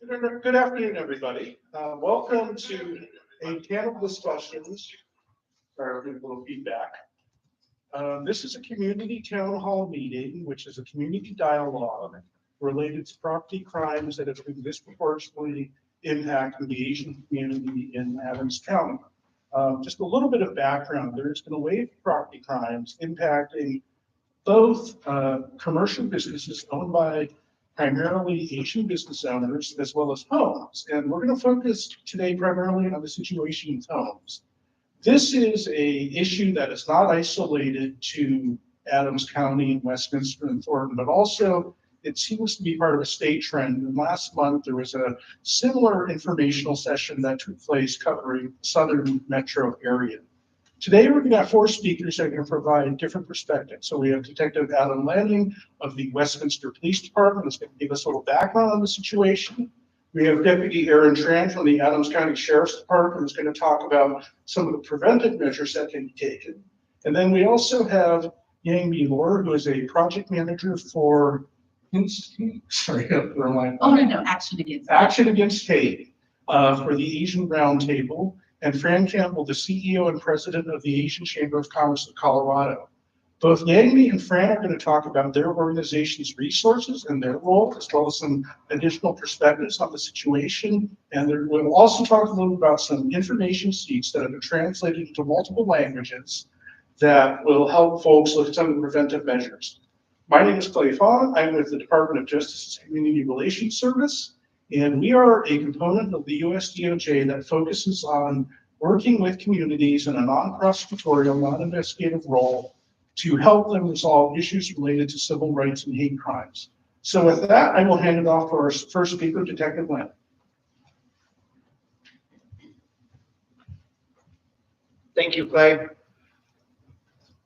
Good afternoon, everybody. Welcome to a panel discussions. Sorry, I'll give a little feedback. This is a community town hall meeting, which is a community dialogue related to property crimes that have been disproportionately impacting the Asian community in Adams County. Just a little bit of background. There's been a wave of property crimes impacting both commercial businesses owned by primarily Asian business owners as well as homes. And we're going to focus today primarily on the situation with homes. This is a issue that is not isolated to Adams County and Westminster and Thornton, but also it seems to be part of a state trend. And last month, there was a similar informational session that took place covering the southern metro area. Today, we're going to have four speakers that are going to provide different perspectives. So we have Detective Lanning of the Westminster Police Department, who's going to give us a little background on the situation. We have Deputy Erin Tran from the Adams County Sheriff's Department, who's going to talk about some of the preventive measures that can be taken. And then we also have Yangmee, who is a project manager for Action Against Hate for the Asian Roundtable, and Fran Campbell, the CEO and president of the Asian Chamber of Commerce of Colorado. Both Yangmee and Fran are going to talk about their organization's resources and their role, as well as some additional perspectives on the situation. And we'll also talk a little about some information sheets that have been translated into multiple languages that will help folks look at some of the preventive measures. My name is Fong. I'm with the Department of Justice's Community Relations Service. And we are a component of the US DOJ that focuses on working with communities in a non-prosecutorial, non-investigative role to help them resolve issues related to civil rights and hate crimes. So with that, I will hand it off to our first speaker, Detective Lanning. Thank you, Clay.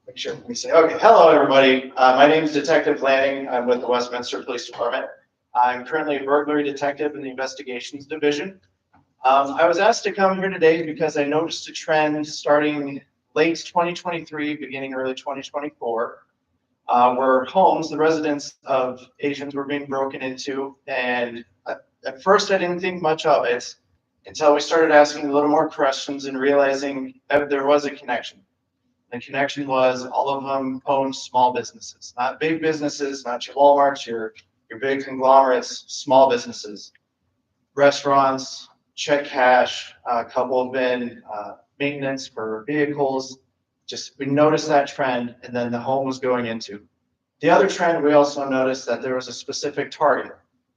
Make sure we say, okay, hello everybody. My name is Detective Lanning. I'm with the Westminster Police Department. I'm currently a burglary detective in the investigations division. I was asked to come here today because I noticed a trend starting late 2023, beginning early 2024, where homes, the residence of Asians, were being broken into. And at first I didn't think much of it until we started asking a little more questions and realizing that there was a connection. The connection was all of them owned small businesses, not big businesses, not your Walmarts, your big conglomerates, small businesses, restaurants, check cash, a couple have been maintenance for vehicles. Just we noticed that trend, and then the home was going into. The other trend, we also noticed that there was a specific target.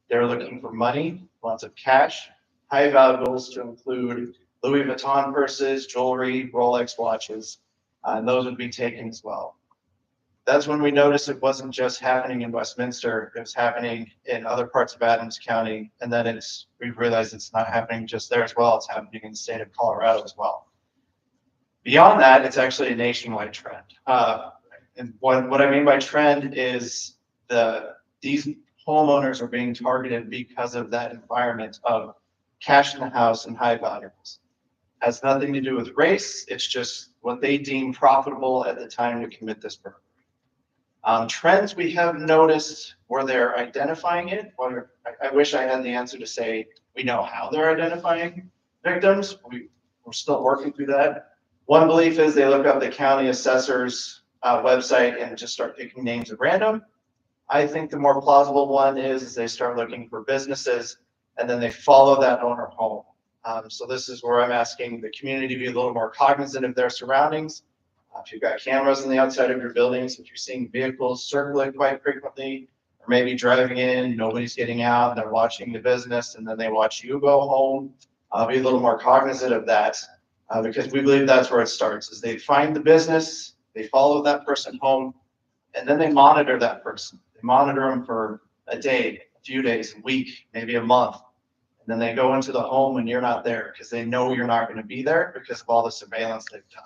They were looking for money, lots of cash, high valuables to include Louis Vuitton purses, jewelry, Rolex watches, and those would be taken as well. That's when we noticed it wasn't just happening in Westminster, it was happening in other parts of Adams County. And then we realized it's not happening just there as well, it's happening in the state of Colorado as well. Beyond that, it's actually a nationwide trend. And what I mean by trend is these homeowners are being targeted because of that environment of cash in the house and high valuables. Has nothing to do with race, it's just what they deem profitable at the time to commit this burglary. Trends we have noticed where they're identifying it, I wish I had the answer to say we know how they're identifying victims. We're still working through that. One belief is they look up the county assessor's website and just start picking names at random. I think the more plausible one is they start looking for businesses and then they follow that owner home. So this is where I'm asking the community to be a little more cognizant of their surroundings. If you've got cameras on the outside of your buildings, if you're seeing vehicles circling quite frequently, or maybe driving in, nobody's getting out, and they're watching the business, and then they watch you go home, be a little more cognizant of that, because we believe that's where it starts, is they find the business, they follow that person home, and then they monitor that person. They monitor them for a day, a few days, a week, maybe a month, and then they go into the home when you're not there, because they know you're not going to be there because of all the surveillance they've done.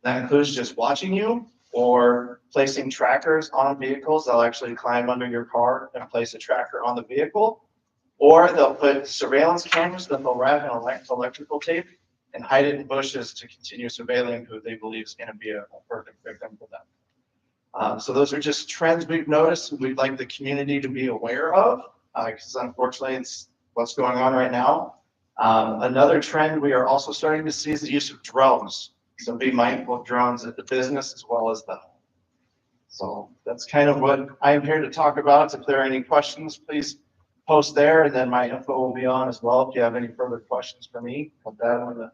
That includes just watching you or placing trackers on vehicles. They'll actually climb under your car and place a tracker on the vehicle, or they'll put surveillance cameras that they'll wrap in electrical tape and hide it in bushes to continue surveilling who they believe is going to be a perfect victim for them. So those are just trends we've noticed and we'd like the community to be aware of, because unfortunately what's going on right now. Another trend we are also starting to see is the use of drones. So be mindful of drones at the business as well as the home. So that's kind of what I'm here to talk about. If there are any questions, please post there, and then my info will be on as well. If you have any further questions for me, put that on the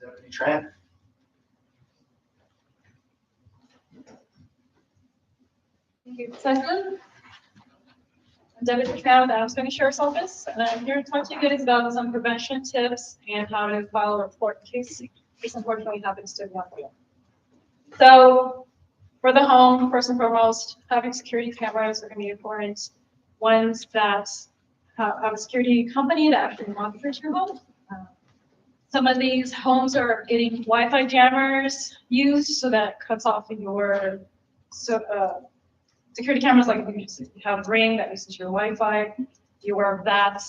Deputy Tran. Thank you. Second, I'm Deputy Tran with the Adams County Sheriff's Office, and I'm here to talk to you guys about some prevention tips and how to file a report in case unfortunately happens to one of you. So, for the home, first and foremost, having security cameras are going to be important. Ones that have a security company that actually monitors your home. Some of these homes are getting Wi-Fi jammers used, so that cuts off your security cameras. Like if you have Ring that uses your Wi-Fi, be aware of that.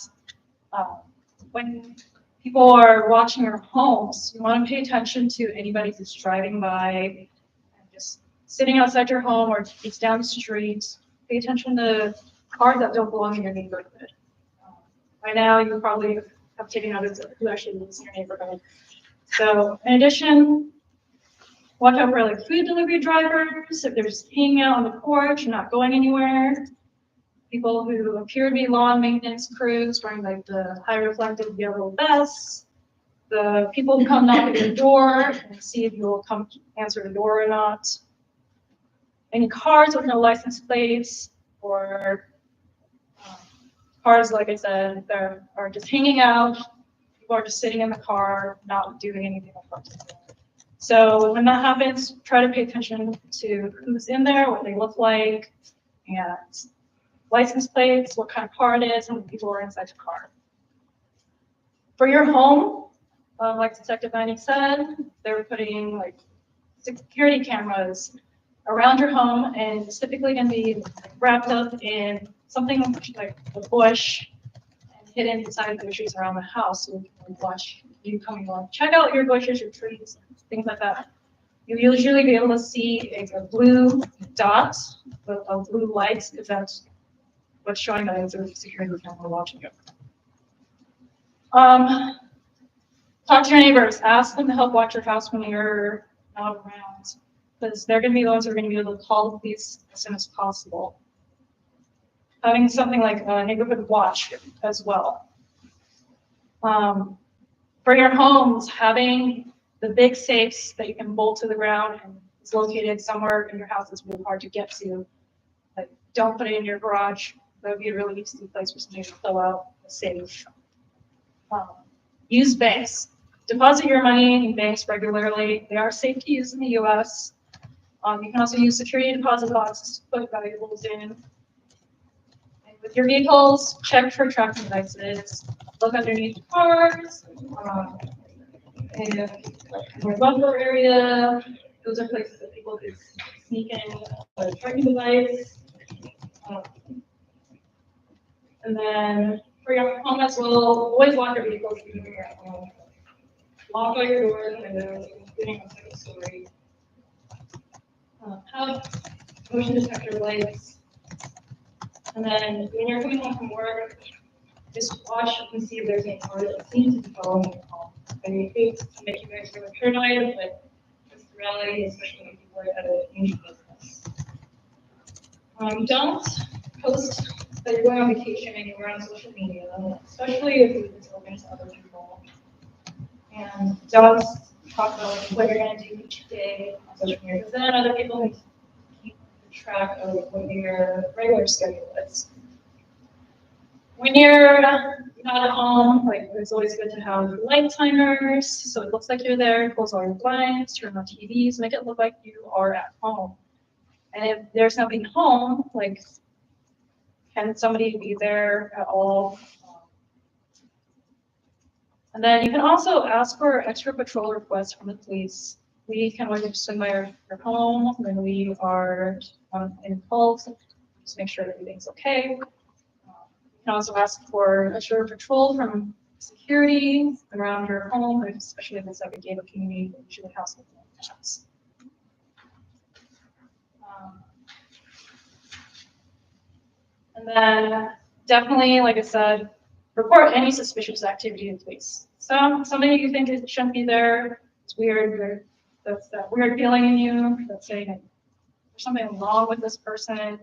When people are watching your homes, you want to pay attention to anybody who's driving by and just sitting outside your home or just down the street. Pay attention to cars that don't belong in your neighborhood. By now, you probably have taken notice of who actually lives in your neighborhood. So, in addition, watch out for like food delivery drivers, if they're just hanging out on the porch and not going anywhere. People who appear to be lawn maintenance crews wearing like the high reflective yellow vests. The people who come knock at your door and see if you'll come answer the door or not. Any cars with no license plates or cars, like I said, that are just hanging out. People are just sitting in the car, not doing anything. So when that happens, try to pay attention to who's in there, what they look like, and license plates, what kind of car it is, and people are inside the car. For your home, like Detective Lanning said, they're putting like security cameras around your home, and it's typically going to be wrapped up in something like a bush and hidden inside the bushes around the house, so we can watch you coming along. Check out your bushes, your trees, things like that. You'll usually be able to see a blue dot, a blue light, if that's what's showing that it's a security camera watching you. Talk to your neighbors. Ask them to help watch your house when you're not around, because they're going to be the ones who are going to be able to call the police as soon as possible. Having something like a neighborhood watch as well. For your homes, having the big safes that you can bolt to the ground and it's located somewhere in your house that's really hard to get to. Like, don't put it in your garage. That would be a really easy place for somebody to fill out a safe. Use banks. Deposit your money in banks regularly. They are safe to use in the US. You can also use security deposit boxes to put valuables in. And with your vehicles, check for tracking devices. Look underneath the cars. And your bumper area. Those are places that people can sneak in a tracking device. And then for your home as well, always lock your vehicles when you're at home. Lock all your doors and windows, including the second story. Have motion detector lights. And then when you're coming home from work, just watch and see if there's any cars that seem to be following you home. I mean, hate to make you guys feel paranoid, but it's the reality, especially when people are at a huge business. Don't post that you're going on vacation anywhere on social media, especially if it's open to other people. And don't talk about what you're going to do each day on social media, because then other people can keep track of what your regular schedule is. When you're not at home, like it's always good to have light timers, so it looks like you're there. Close all your blinds, turn on TVs, make it look like you are at home. And if there's nobody home, like, can somebody be there at all? And then you can also ask for extra patrol requests from the police. We can always just swing by your home when we are in calls, just make sure that everything's okay. You can also ask for extra patrol from security around your home, especially if it's like a gated community, usually house with cats. And then definitely, like I said, report any suspicious activity in place. Something you think it shouldn't be there, it's weird, that's that weird feeling in you, that's saying there's something wrong with this person,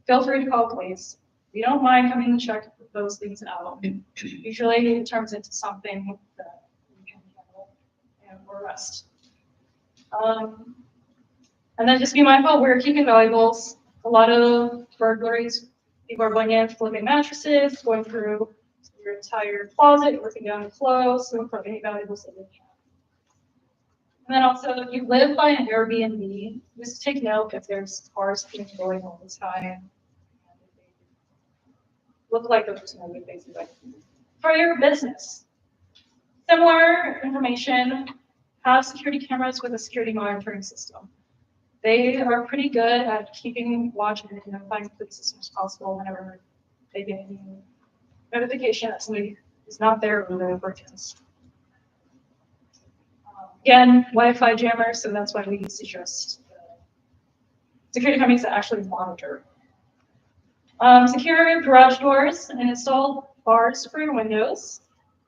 feel free to call police. We don't mind coming to check those things out. Usually it turns into something that we can handle and arrest. And then just be mindful, we're keeping valuables. A lot of burglaries, people are going in, flipping mattresses, going through your entire closet, ripping down clothes, looking for any valuables that they can. And then also, if you live by an Airbnb, just take note if there's cars going all the time. Look like the person on your face. For your business, similar information, have security cameras with a security monitoring system. They are pretty good at keeping watch and notifying police as soon as possible whenever they get any notification that somebody is not there or they're break-ins. Again, Wi-Fi jammer, so that's why we suggest security companies that actually monitor. Secure garage doors and install bars for your windows.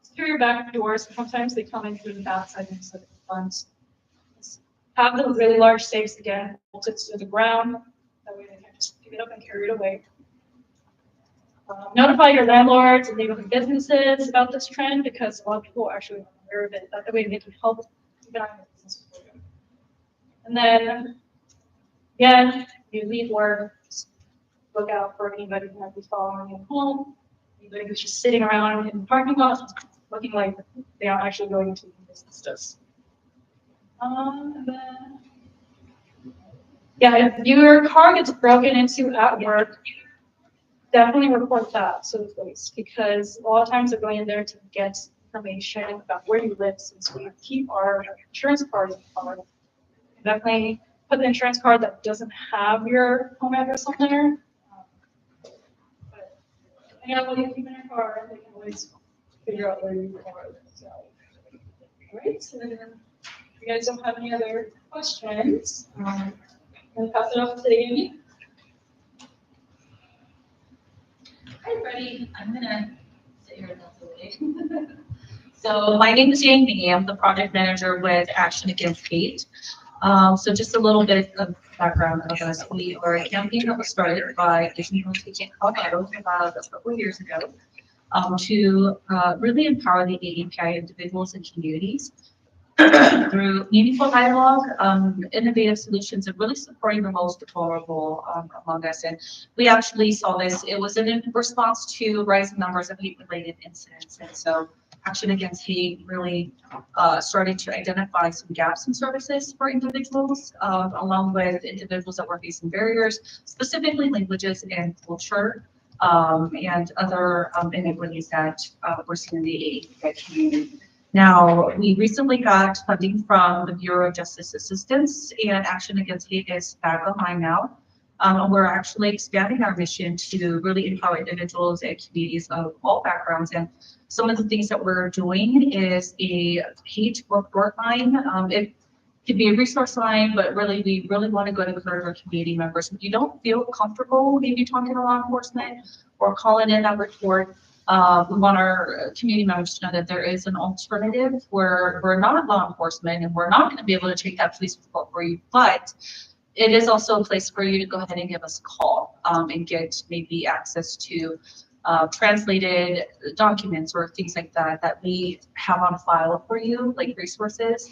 Secure your back doors. Sometimes they come in through the backside instead of the front. Have the really large safes again, bolted to the ground. That way they can just pick it up and carry it away. Notify your landlords and neighborhood businesses about this trend because a lot of people are actually aware of it. That way they can help keep an eye on your business for you. And then, again, you leave work, look out for anybody who might be following you home, anybody who's just sitting around in the parking lot, looking like they aren't actually going into the business. And then, yeah, if your car gets broken into at work, definitely report that to the police because a lot of times they're going in there to get information about where you live since we keep our insurance card in the car. Definitely put the insurance card that doesn't have your home address on there. But depending on what you keep in your car, they can always figure out where you are. So, all right, so then, if you guys don't have any other questions, I'm going to pass it off to Yangmee. Hi, everybody. I'm going to sit here and that's okay. So my name is Yangmee. I'm the project manager with Action Against Hate. So just a little bit of background of us. We are a campaign that was started by Asian Teaching Colorado about a couple of years ago to really empower the AAPI individuals and communities through meaningful dialogue, innovative solutions, and really supporting the most vulnerable among us. And we actually saw this. It was in response to rising numbers of hate-related incidents. And so Action Against Hate really started to identify some gaps in services for individuals, along with individuals that were facing barriers, specifically languages and culture, and other inequities that we're seeing in the AAPI community. Now, we recently got funding from the Bureau of Justice Assistance, and Action Against Hate is back online now. We're actually expanding our mission to really empower individuals and communities of all backgrounds. And some of the things that we're doing is a hate report line. It could be a resource line, but really, we really want to go to our community members. If you don't feel comfortable maybe talking to law enforcement or calling in that report, we want our community members to know that there is an alternative where we're not law enforcement and we're not going to be able to take that police report for you, but it is also a place for you to go ahead and give us a call and get maybe access to translated documents or things like that that we have on file for you, like resources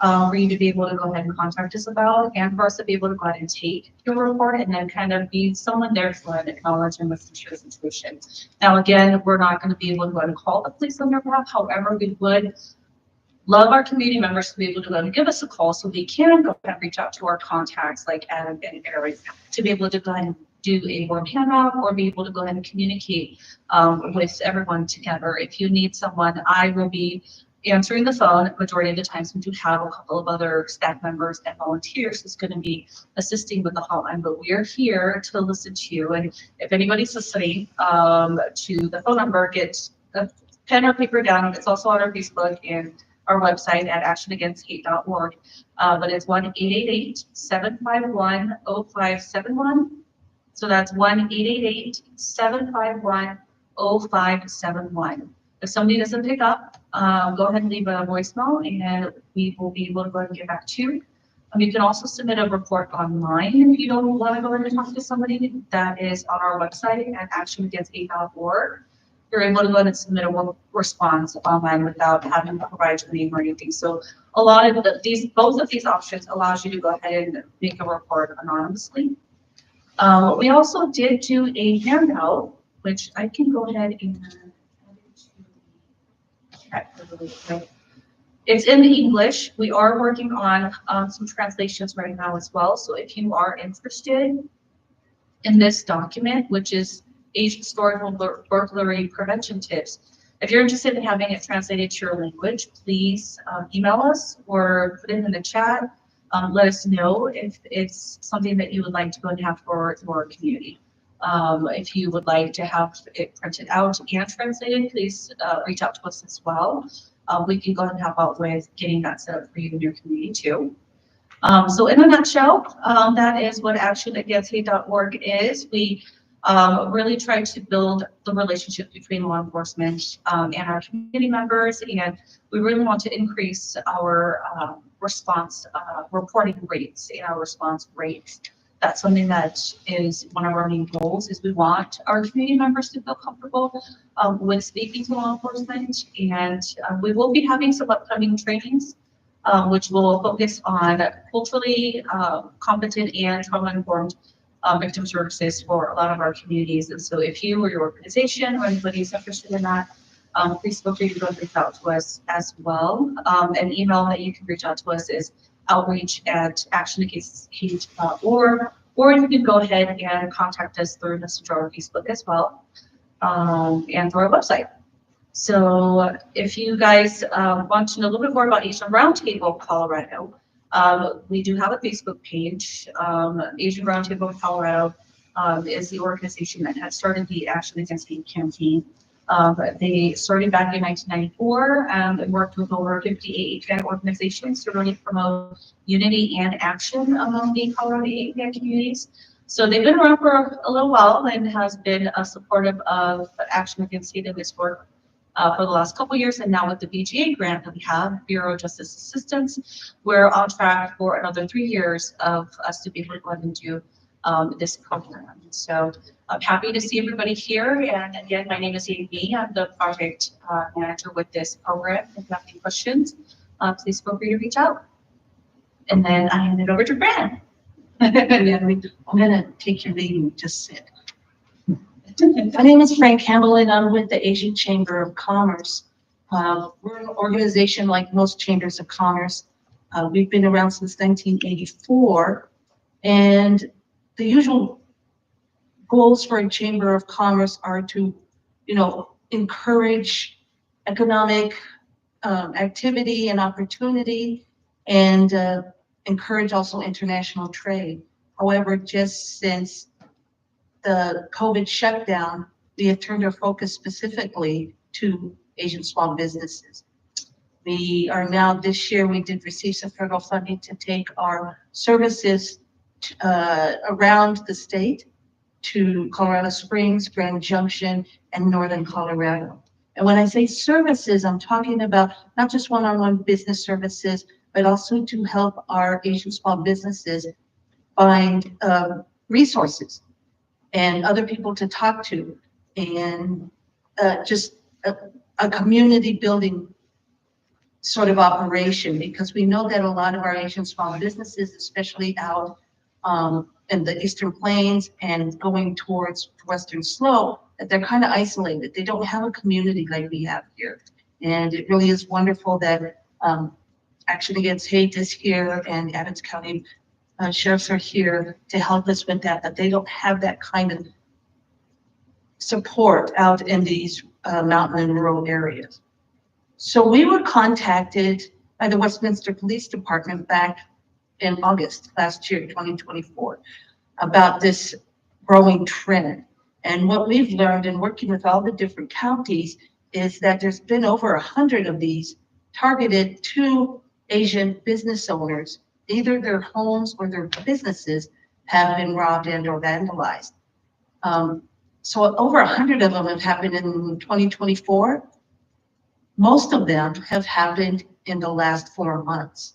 for you to be able to go ahead and contact us about, and for us to be able to go ahead and take your report and then kind of be someone there to acknowledge and listen to your situation. Now, again, we're not going to be able to go ahead and call the police on your behalf. However, we would love our community members to be able to go ahead and give us a call so we can go ahead and reach out to our contacts like Erin and Erin to be able to go ahead and do a warm handout or be able to go ahead and communicate with everyone together. If you need someone, I will be answering the phone. Majority of the times we do have a couple of other staff members and volunteers who's going to be assisting with the hotline, but we are here to listen to you. And if anybody's listening to the phone number, get a pen or paper down. It's also on our Facebook and our website at actionagainst-hate.org. But it's 1-888-751-0571. So that's 1-888-751-0571. 0571. If somebody doesn't pick up, go ahead and leave a voicemail and we will be able to go ahead and get back to you. You can also submit a report online if you don't want to go in and talk to somebody. That is on our website at actionagainst.org. You're able to go ahead and submit a response online without having to provide your name or anything. So a lot of both of these options allows you to go ahead and make a report anonymously. We also did do a handout, which I can go ahead and it's in English. We are working on some translations right now as well. So if you are interested in this document, which is Asian Historical Burglary Prevention Tips, if you're interested in having it translated to your language, please email us or put it in the chat. Let us know if it's something that you would like to go and have for your community. If you would like to have it printed out and translated, please reach out to us as well. We can go ahead and help out with getting that set up for you in your community too. So in a nutshell, that is what actionagainst.org is. We really try to build the relationship between law enforcement and our community members, and we really want to increase our response reporting rates and our response rates. That's something that is one of our main goals. Is we want our community members to feel comfortable with speaking to law enforcement, and we will be having some upcoming trainings, which will focus on culturally competent and trauma-informed victim services for a lot of our communities. And so if you or your organization or anybody is interested in that, please feel free to go reach out to us as well. An email that you can reach out to us is outreach@actionagainst.org, or you can go ahead and contact us through Messenger or Facebook as well, and through our website. So if you guys want to know a little bit more about Asian Roundtable Colorado, we do have a Facebook page. Asian Roundtable Colorado is the organization that had started the Action Against Hate campaign. They started back in 1994 and worked with over 58 Tran organizations to really promote unity and action among the Colorado API communities. So they've been around for a little while and has been supportive of Action Against Hate in this work for the last couple of years. And now with the BGA grant that we have, Bureau of Justice Assistance, we're on track for another 3 years of us to be able to go ahead and do this program. So I'm happy to see everybody here. And again, my name is Yangmee. I'm the project manager with this program. If you have any questions, please feel free to reach out. And then I hand it over to Fran. I'm gonna take your lead and just sit. My name is Fran Campbell and I'm with the Asian Chamber of Commerce. We're an organization like most chambers of commerce. We've been around since 1984, and the usual goals for a chamber of commerce are to, encourage economic activity and opportunity, and encourage also international trade. However, just since the COVID shutdown, we have turned our focus specifically to Asian small businesses. We are now, this year, we did receive some federal funding to take our services around the state to Colorado Springs, Grand Junction, and Northern Colorado. And when I say services, I'm talking about not just one-on-one business services, but also to help our Asian small businesses find resources and other people to talk to, and just a community building sort of operation, because we know that a lot of our Asian small businesses, especially out in the Eastern Plains and going towards Western Slope, that they're kind of isolated. They don't have a community like we have here. And it really is wonderful that Action Against Hate is here and Adams County sheriffs are here to help us with that, but they don't have that kind of support out in these mountain and rural areas. So we were contacted by the Westminster Police Department back in August last year, 2024, about this growing trend. And what we've learned in working with all the different counties is that there's been over 100 of these targeted to Asian business owners. Either their homes or their businesses have been robbed and or vandalized. So over 100 of them have happened in 2024. Most of them have happened in the last 4 months.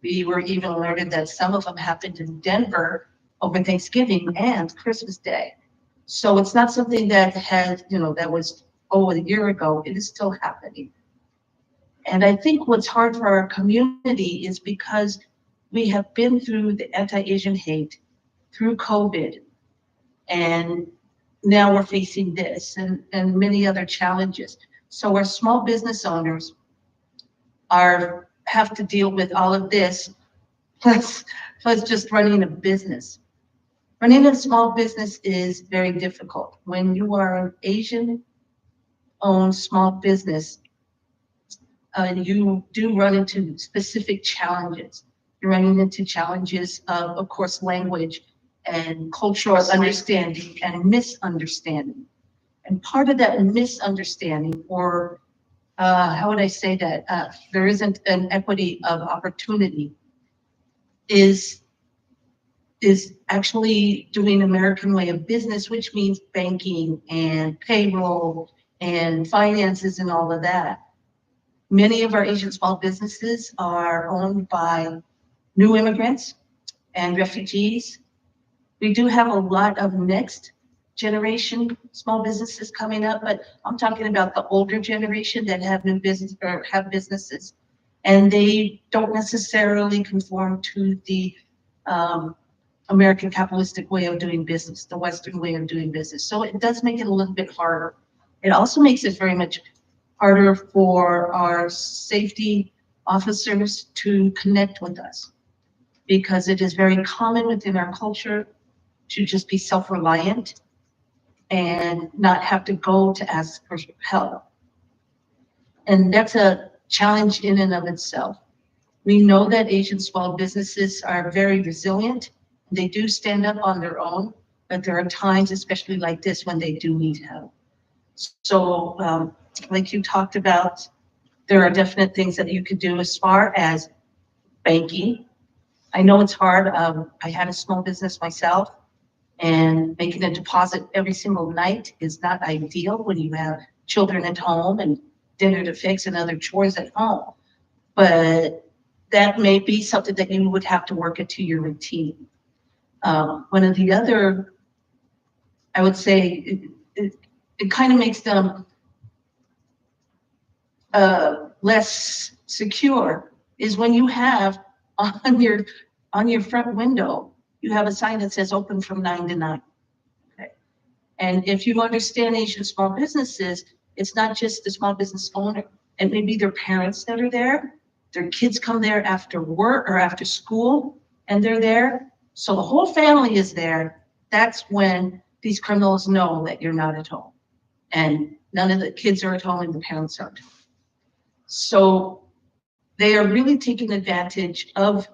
We were even alerted that some of them happened in Denver over Thanksgiving and Christmas Day. So it's not something that had, that was, a year ago. It is still happening. And I think what's hard for our community is because we have been through the anti-Asian hate, through COVID, and now we're facing this and many other challenges. So our small business owners have to deal with all of this, plus just running a business. Running a small business is very difficult. When you are an Asian-owned small business, you do run into specific challenges. You're running into challenges of course, language and cultural understanding and misunderstanding. And part of that misunderstanding, or how would I say that, there isn't an equity of opportunity, is actually doing American way of business, which means banking and payroll and finances and all of that. Many of our Asian small businesses are owned by new immigrants and refugees. We do have a lot of next generation small businesses coming up, but I'm talking about the older generation that have new business or have businesses, and they don't necessarily conform to the American capitalistic way of doing business, the Western way of doing business. So it does make it a little bit harder. It also makes it very much harder for our safety officers to connect with us, because it is very common within our culture to just be self-reliant and not have to go to ask for help. And that's a challenge in and of itself. We know that Asian small businesses are very resilient. They do stand up on their own, but there are times, especially like this, when they do need help. So like you talked about, there are definite things that you could do as far as banking. I know it's hard. I had a small business myself, and making a deposit every single night is not ideal when you have children at home and dinner to fix and other chores at home. But that may be something that you would have to work into your routine. One of the other, I would say, it kind of makes them less secure, is when you have on your front window, you have a sign that says open from 9 to 9. Okay. And if you understand Asian small businesses, it's not just the small business owner, and maybe their parents that are there. Their kids come there after work or after school, and they're there. So the whole family is there. That's when these criminals know that you're not at home, and none of the kids are at home and the parents aren't. So they are really taking advantage of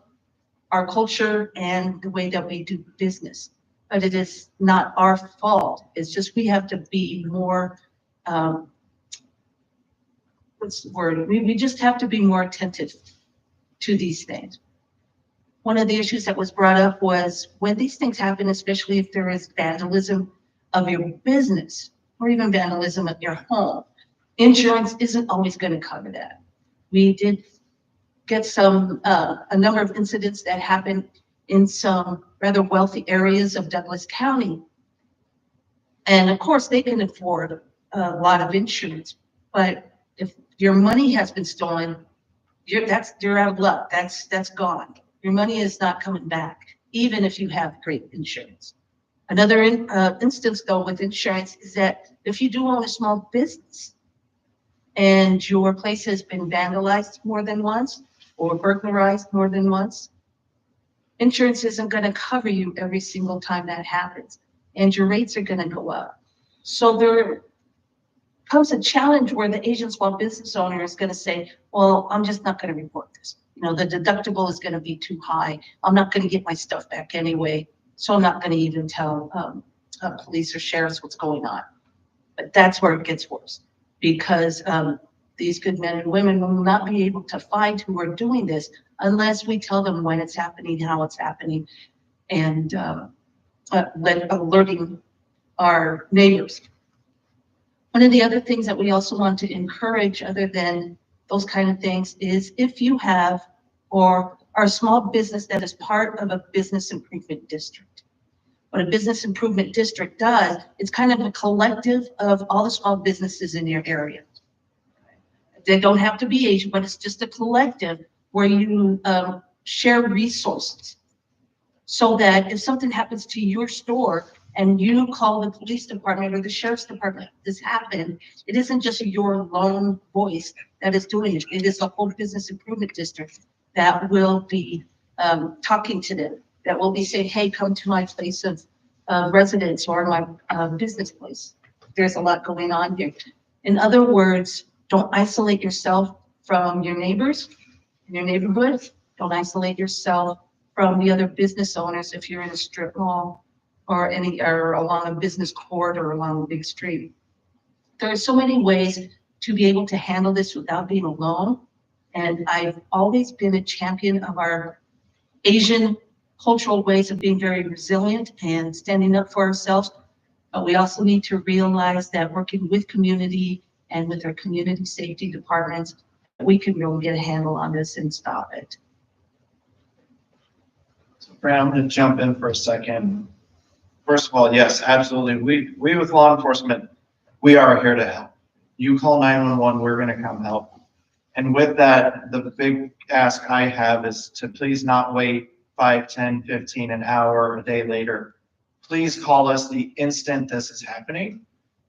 our culture and the way that we do business. But it is not our fault. It's just we have to be more, what's the word? We just have to be more attentive to these things. One of the issues that was brought up was when these things happen, especially if there is vandalism of your business or even vandalism of your home, insurance isn't always going to cover that. We did get a number of incidents that happened in some rather wealthy areas of Douglas County. And of course, they can afford a lot of insurance, but if your money has been stolen, you're out of luck. That's gone. Your money is not coming back, even if you have great insurance. Another instance, though, with insurance is that if you do own a small business and your place has been vandalized more than once or burglarized more than once, insurance isn't going to cover you every single time that happens, and your rates are going to go up. So there comes a challenge where the Asian small business owner is going to say, well, I'm just not going to report this. The deductible is going to be too high. I'm not going to get my stuff back anyway, so I'm not going to even tell police or sheriffs what's going on. But that's where it gets worse, because these good men and women will not be able to find who are doing this unless we tell them when it's happening, how it's happening, and alerting our neighbors. One of the other things that we also want to encourage, other than those kind of things, is if you have or are a small business that is part of a business improvement district. What a business improvement district does, it's kind of a collective of all the small businesses in your area. They don't have to be Asian, but it's just a collective where you share resources. So that if something happens to your store and you call the police department or the sheriff's department, this happened, it isn't just your lone voice that is doing it. It is the whole business improvement district that will be talking to them, that will be saying, hey, come to my place of residence or my business place. There's a lot going on here. In other words, don't isolate yourself from your neighbors in your neighborhood. Don't isolate yourself from the other business owners if you're in a strip mall or along a business corridor or along a big street. There are so many ways to be able to handle this without being alone. And I've always been a champion of our Asian cultural ways of being very resilient and standing up for ourselves. But we also need to realize that working with community and with our community safety departments, we can really get a handle on this and stop it. So Fran, I'm going to jump in for a second. First of all, yes, absolutely. We with law enforcement, we are here to help. You call 911, we're going to come help. And with that, the big ask I have is to please not wait 5, 10, 15, an hour, a day later. Please call us the instant this is happening.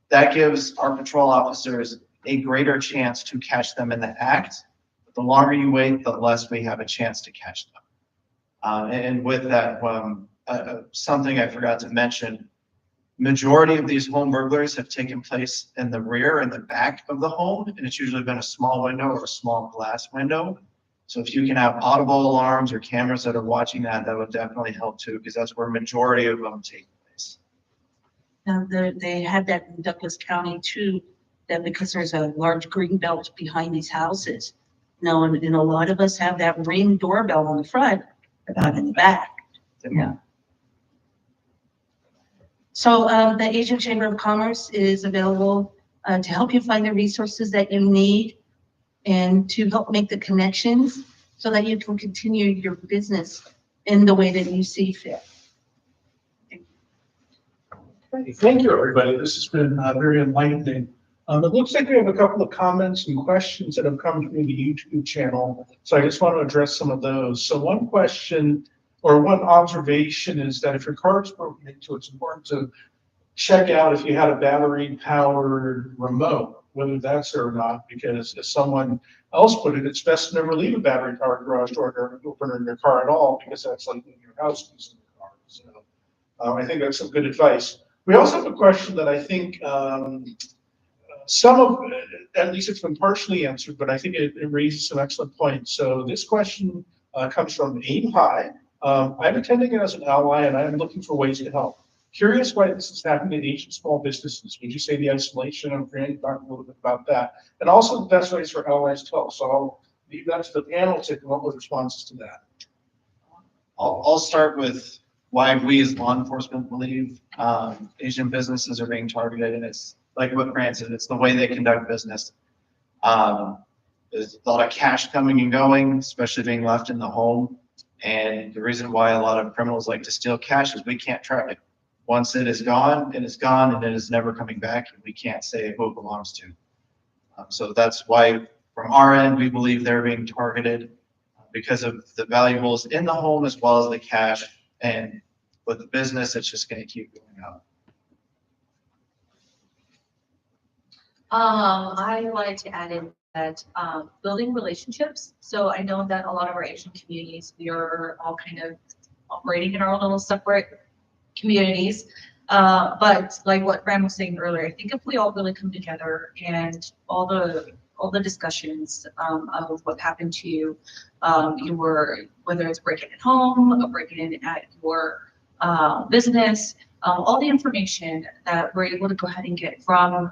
That gives our patrol officers a greater chance to catch them in the act. But the longer you wait, the less we have a chance to catch them. And with that, something I forgot to mention, majority of these home burglaries have taken place in the rear and the back of the home, and it's usually been a small window or a small glass window. So if you can have audible alarms or cameras that are watching that, that would definitely help too, because that's where majority of them take place. Now, they had that in Douglas County too, that because there's a large green belt behind these houses. Now, and a lot of us have that Ring doorbell on the front, but not in the back. Yeah. So the Asian Chamber of Commerce is available to help you find the resources that you need and to help make the connections so that you can continue your business in the way that you see fit. Thank you, everybody. This has been very enlightening. It looks like we have a couple of comments and questions that have come through the YouTube channel. So I just want to address some of those. So one question or one observation is that if your car is broken into, it's important to check out if you had a battery-powered remote, whether that's there or not, because as someone else put it, it's best to never leave a battery-powered garage door or opener in your car at all, because that's like in your house using the car. So I think that's some good advice. We also have a question that I think some of, at least it's been partially answered, but I think it raises some excellent points. So this question comes from Aim High. I'm attending it as an ally and I'm looking for ways to help. Curious why this is happening in Asian small businesses. Would you say the isolation? I'm going to talk a little bit about that. And also the best ways for allies to help. So I'll leave that to the panel to come up with responses to that. I'll start with why we as law enforcement believe Asian businesses are being targeted, and it's like what Fran said, it's the way they conduct business. There's a lot of cash coming and going, especially being left in the home. And the reason why a lot of criminals like to steal cash is we can't track it. Once it is gone, it is gone, and it is never coming back, and we can't say who it belongs to. So that's why from our end, we believe they're being targeted because of the valuables in the home as well as the cash. And with the business, it's just going to keep going up. I wanted to add in that building relationships. So I know that a lot of our Asian communities, we are all kind of operating in our own little separate communities. But like what Fran was saying earlier, I think if we all really come together and all the discussions of what happened to you, whether it's breaking at home or breaking in at your business, all the information that we're able to go ahead and get from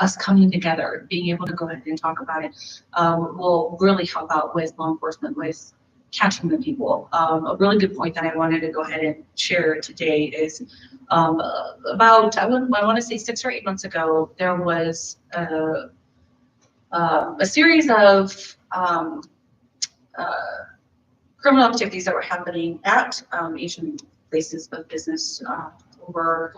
us coming together, being able to go ahead and talk about it, will really help out with law enforcement, with catching the people. A really good point that I wanted to go ahead and share today is about, I want to say 6 or 8 months ago, there was a series of criminal activities that were happening at Asian places of business over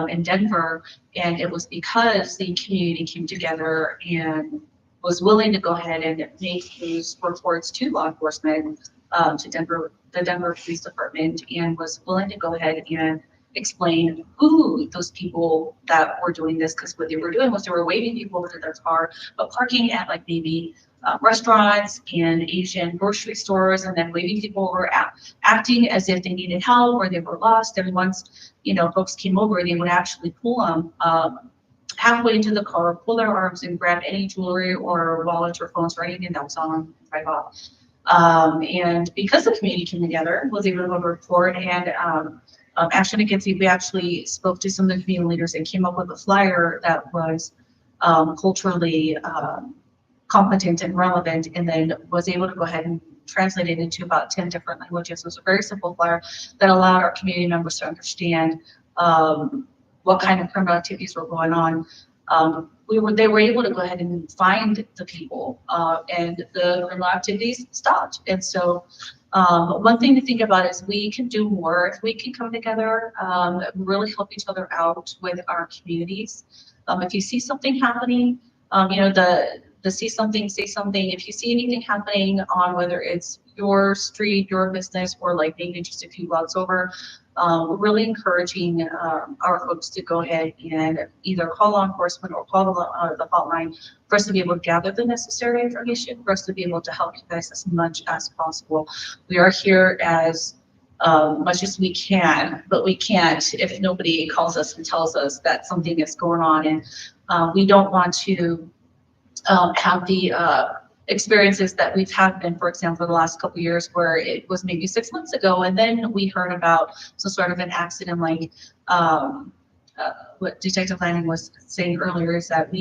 in Denver. And it was because the community came together and was willing to go ahead and make these reports to law enforcement, to the Denver Police Department, and was willing to go ahead and explain who those people that were doing this, because what they were doing was they were waving people over to their car, but parking at like maybe restaurants and Asian grocery stores, and then waving people over, acting as if they needed help or they were lost. And once, folks came over, they would actually pull them halfway into the car, pull their arms and grab any jewelry or wallets or phones or anything that was on them, drive off. And because the community came together, was able to go to report, and Action Against Hate, we actually spoke to some of the community leaders and came up with a flyer that was culturally competent and relevant, and then was able to go ahead and translate it into about 10 different languages. It was a very simple flyer that allowed our community members to understand what kind of criminal activities were going on. They were able to go ahead and find the people, and the criminal activities stopped. And so one thing to think about is we can do more if we can come together, really help each other out with our communities. If you see something happening, the see something, say something. If you see anything happening on whether it's your street, your business, or like maybe just a few blocks over, we're really encouraging our folks to go ahead and either call law enforcement or call the hotline for us to be able to gather the necessary information, for us to be able to help you guys as much as possible. We are here as much as we can, but we can't if nobody calls us and tells us that something is going on. And we don't want to have the experiences that we've had been, for example, the last couple of years, where it was maybe 6 months ago, and then we heard about some sort of an accident, like what Detective Lanning was saying earlier, is that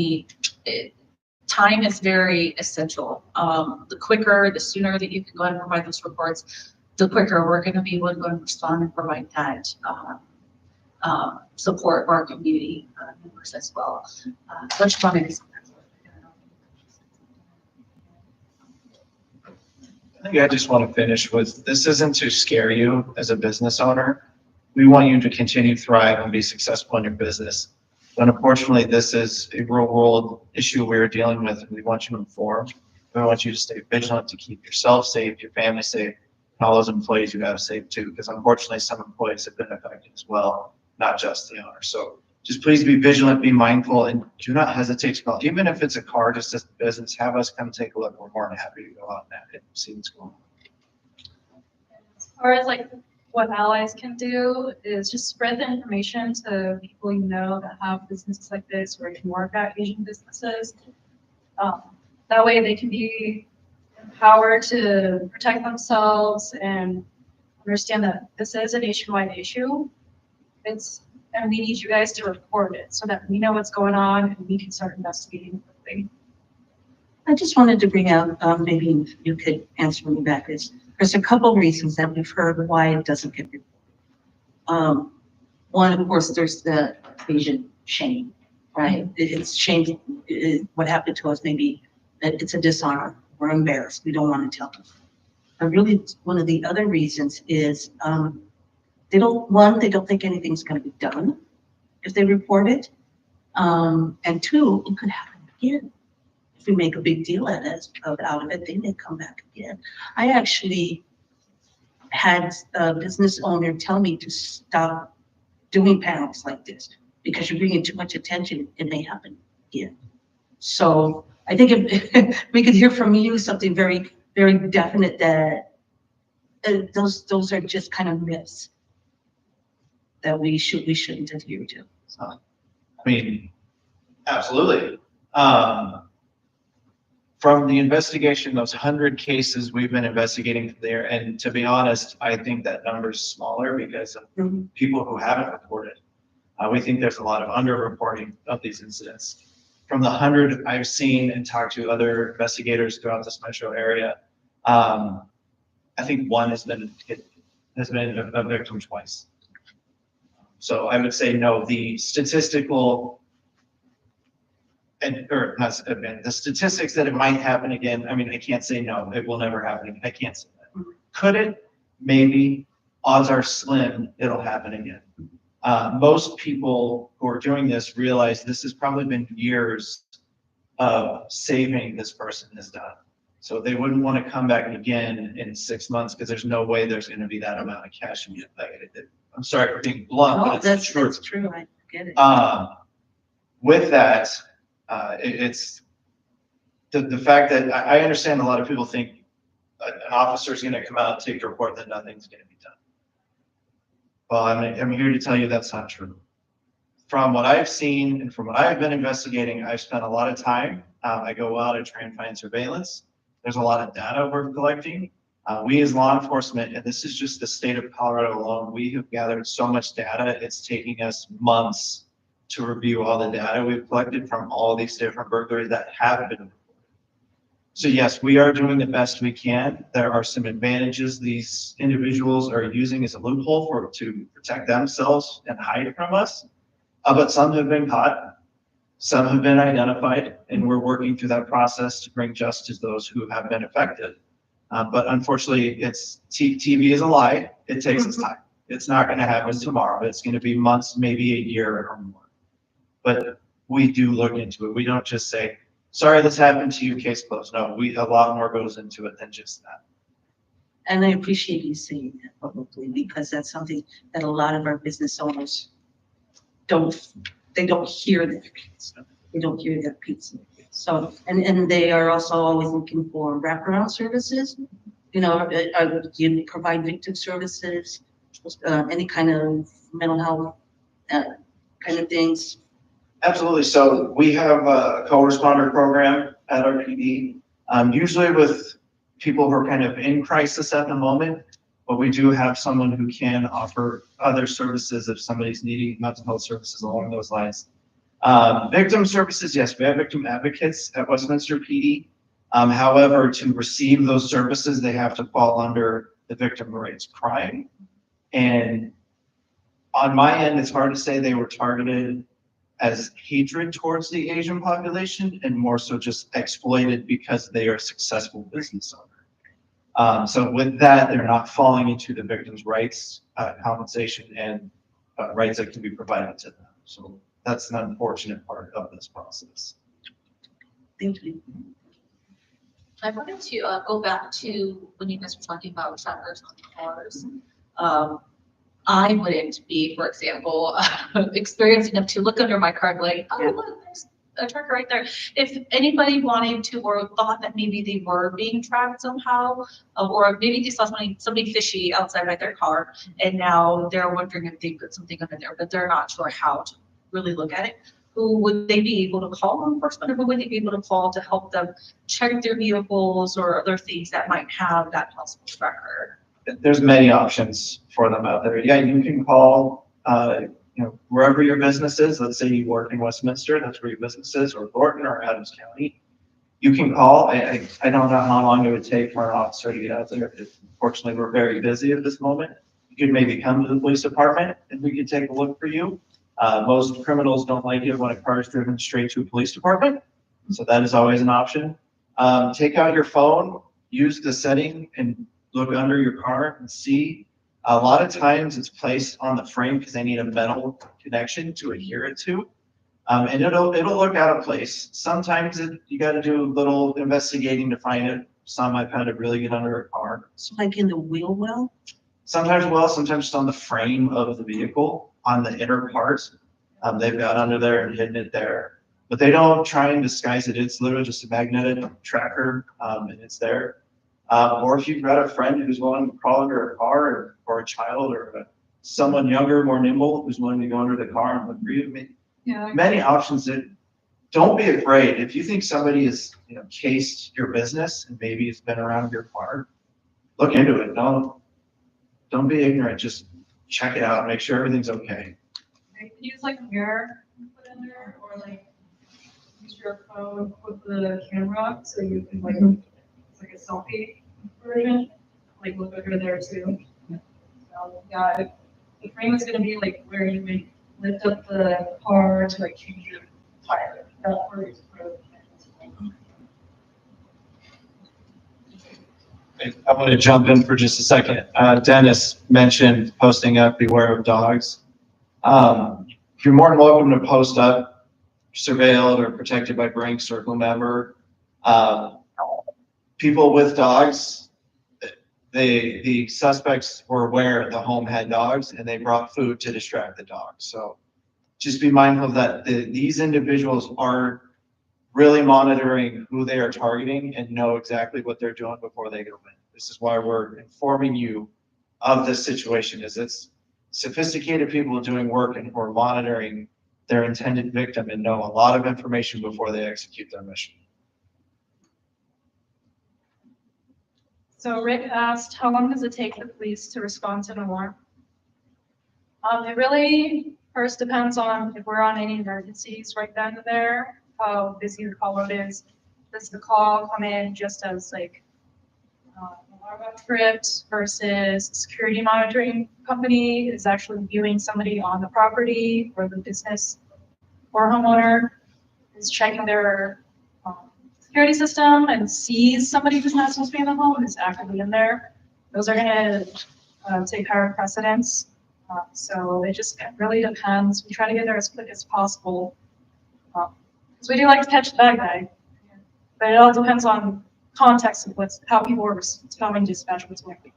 time is very essential. The quicker, the sooner that you can go ahead and provide those reports, the quicker we're going to be able to go and respond and provide that support for our community members as well. Which comments? I think I just want to finish with, this isn't to scare you as a business owner. We want you to continue to thrive and be successful in your business. But unfortunately, this is a real world issue we're dealing with, and we want you informed. We want you to stay vigilant to keep yourself safe, your family safe, and all those employees you have safe too, because unfortunately some employees have been affected as well, not just the owner. So just please be vigilant, be mindful, and do not hesitate to call. Even if it's a car, just as a business, have us come take a look. We're more than happy to go out and see what's going on. As far as like what allies can do is just spread the information to people that have businesses like this or can work at Asian businesses. That way they can be empowered to protect themselves and understand that this is a nationwide issue. And we need you guys to report it so that we know what's going on and we can start investigating quickly. I just wanted to bring out, maybe you could answer me back, there's a couple of reasons that we've heard why it doesn't get reported. One, of course, there's the Asian shame, right? It's shame, what happened to us, maybe that it's a dishonor, we're embarrassed, we don't want to tell them. But really, one of the other reasons is, they don't think anything's going to be done if they report it. And two, it could happen again. If we make a big deal out of it, they may come back again. I actually had a business owner tell me to stop doing panels like this because you're bringing too much attention, it may happen again. So I think if we could hear from you something very, very definite that those are just kind of myths that we shouldn't adhere to. So, I mean, absolutely. From the investigation, those 100 cases we've been investigating there, and to be honest, I think that number is smaller because of people who haven't reported. We think there's a lot of underreporting of these incidents. From the 100 I've seen and talked to other investigators throughout this metro area, I think one has been a victim twice. So I would say no, the statistical or not, the statistics that it might happen again, I mean, I can't say no, it will never happen again. I can't say that. Could it? Maybe. Odds are slim it'll happen again. Most people who are doing this realize this has probably been years of saving this person has done. So they wouldn't want to come back again in 6 months because there's no way there's going to be that amount of cash in it. I'm sorry for being blunt, Oh, but that's it's true. true. I get it. With that, it's the fact that I understand a lot of people think an officer is going to come out and take a report that nothing's going to be done. Well, I'm here to tell you that's not true. From what I've seen and from what I've been investigating, I've spent a lot of time. I go out and try and find surveillance. There's a lot of data we're collecting. We as law enforcement, and this is just the state of Colorado alone, we have gathered so much data, it's taking us months to review all the data we've collected from all these different burglaries that have been reported. So yes, we are doing the best we can. There are some advantages these individuals are using as a loophole to protect themselves and hide from us. But some have been caught, some have been identified, and we're working through that process to bring justice to those who have been affected. But unfortunately, TV is a lie. It takes its time. It's not going to happen tomorrow. It's going to be months, maybe a year or more. But we do look into it. We don't just say, sorry, this happened to you, case closed. No, a lot more goes into it than just that. And I appreciate you saying that publicly because that's something that a lot of our business owners don't hear that piece. They don't hear that piece. So, and they are also always looking for wraparound services. You know, do you provide victim services, any kind of mental health kind of things? Absolutely. So we have a co-responder program at our PD, usually with people who are kind of in crisis at the moment, but we do have someone who can offer other services if somebody's needing mental health services along those lines. Victim services, yes, we have victim advocates at Westminster PD. However, to receive those services, they have to fall under the victim rights crime. And on my end, it's hard to say they were targeted as hatred towards the Asian population and more so just exploited because they are a successful business owner. So with that, they're not falling into the victim's rights, compensation, and rights that can be provided to them. So that's an unfortunate part of this process. Thank you. I wanted to go back to when you guys were talking about trackers on cars. I wouldn't be, for example, experienced enough to look under my car like, oh, look, there's a tracker right there. If anybody wanted to or thought that maybe they were being tracked somehow, or maybe they saw somebody fishy outside of their car, and now they're wondering if they put something under there, but they're not sure how to really look at it. Who would they be able to call law enforcement, or who would they be able to call to help them check their vehicles or other things that might have that possible tracker? There's many options for them out there. Yeah, you can call, wherever your business is. Let's say you work in Westminster, that's where your business is, or Thornton or Adams County. You can call. I don't know how long it would take for an officer to get out there. Unfortunately, we're very busy at this moment. You could maybe come to the police department and we could take a look for you. Most criminals don't like it when a car is driven straight to a police department. So that is always an option. Take out your phone, use the setting and look under your car and see. A lot of times it's placed on the frame because they need a metal connection to adhere it to. And it'll look out of place. Sometimes you got to do a little investigating to find it. Some I've had to really get under a car. So like in the wheel well? Sometimes sometimes just on the frame of the vehicle, on the inner parts. They've got under there and hidden it there. But they don't try and disguise it. It's literally just a magnetic tracker, and it's there. Or if you've got a friend who's willing to crawl under a car, or a child, or someone younger, more nimble, who's willing to go under the car and look for you. Many options. Don't be afraid. If you think somebody has cased your business and maybe it's been around your car, look into it. Don't be ignorant. Just check it out. Make sure everything's okay. You can use like a mirror put in there, or like use your phone with the camera so you can like it's like a selfie version. like look over there too. So, yeah, the frame is gonna be like where you would lift up the car to like change your tire. That's where it's for. I want to jump in for just a second. Dennis mentioned posting up, beware of dogs. You're more than welcome to post up, surveilled or protected by Brinks or whomever. People with dogs, the suspects were aware the home had dogs and they brought food to distract the dogs. So just be mindful that these individuals are really monitoring who they are targeting and know exactly what they're doing before they go in. This is why we're informing you of this situation, is it's sophisticated people doing work and who are monitoring their intended victim and know a lot of information before they execute their mission. So Rick asked, how long does it take the police to respond to an alarm? It really first depends on if we're on any emergencies right then and there, how busy the call load is. Does the call come in just as like alarm script versus security monitoring company is actually viewing somebody on the property, or the business or homeowner is checking their security system and sees somebody who's not supposed to be in the home and is actively in there. Those are gonna take higher precedence. So it just really depends. We try to get there as quick as possible. Because we do like to catch the bad guy. But it all depends on context of how people are telling dispatch what's going on.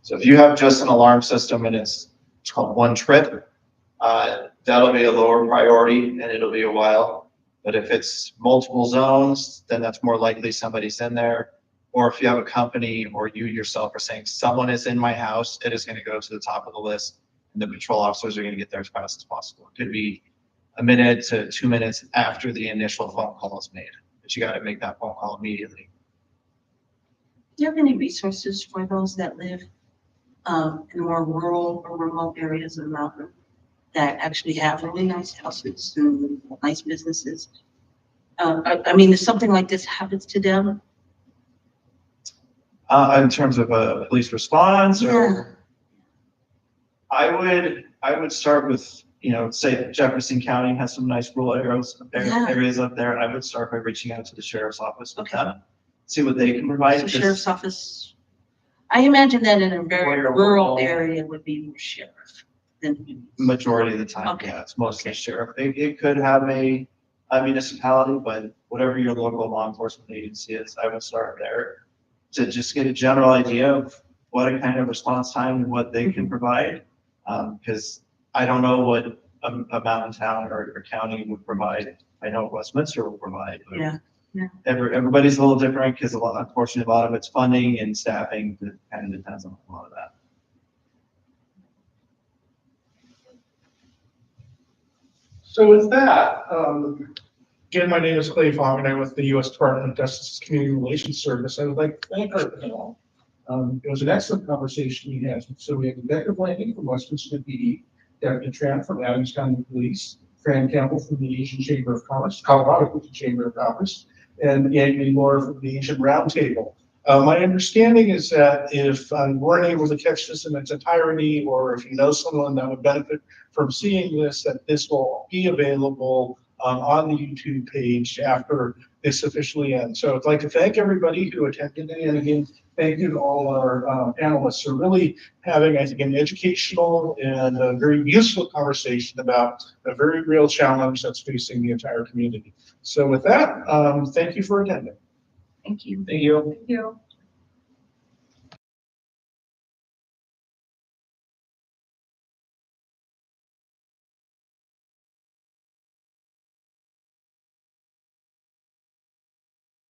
So if you have just an alarm system and it's called one trip, that'll be a lower priority and it'll be a while. But if it's multiple zones, then that's more likely somebody's in there. Or if you have a company or you yourself are saying someone is in my house, it is going to go to the top of the list and the patrol officers are going to get there as fast as possible. It could be a minute to 2 minutes after the initial phone call is made, but you got to make that phone call immediately. Do you have any resources for those that live in more rural or remote areas of the mountain that actually have really nice houses and nice businesses? I mean, if something like this happens to them. In terms of a police response, or Yeah. I would start with, say Jefferson County has some nice rural areas up there. I would start by reaching out to the sheriff's office with them, see what they can provide. So sheriff's office, I imagine that in a very rural area would be more sheriff than. Majority of the time, Okay. yeah, it's mostly sheriff. It could have a municipality, but whatever your local law enforcement agency is, I would start there to just get a general idea of what a kind of response time and what they can provide. Because I don't know what a mountain town or county would provide. I know what Westminster will provide. But Yeah. everybody's a little different because unfortunately, a lot of it's funding and staffing that kind of depends on a lot of that. So with that, again, my name is Clay Fong and I'm with the U.S. Department of Justice's Community Relations Service. I would like to thank our panel. It was an excellent conversation we had. So we have Executive Lanning from Westminster PD, Deputy Tran from Adams County Police, Fran Campbell from the Asian Chamber of Commerce, Colorado Chamber of Commerce, and Yangmee from the Asian Roundtable. My understanding is that if I weren't able to catch this in its entirety, or if you know someone that would benefit from seeing this, that this will be available on the YouTube page after this officially ends. So I'd like to thank everybody who attended today, and again, thank you to all our panelists for really having, I think, an educational and a very useful conversation about a very real challenge that's facing the entire community. So with that, thank you for attending. Thank you. Thank you. Thank you.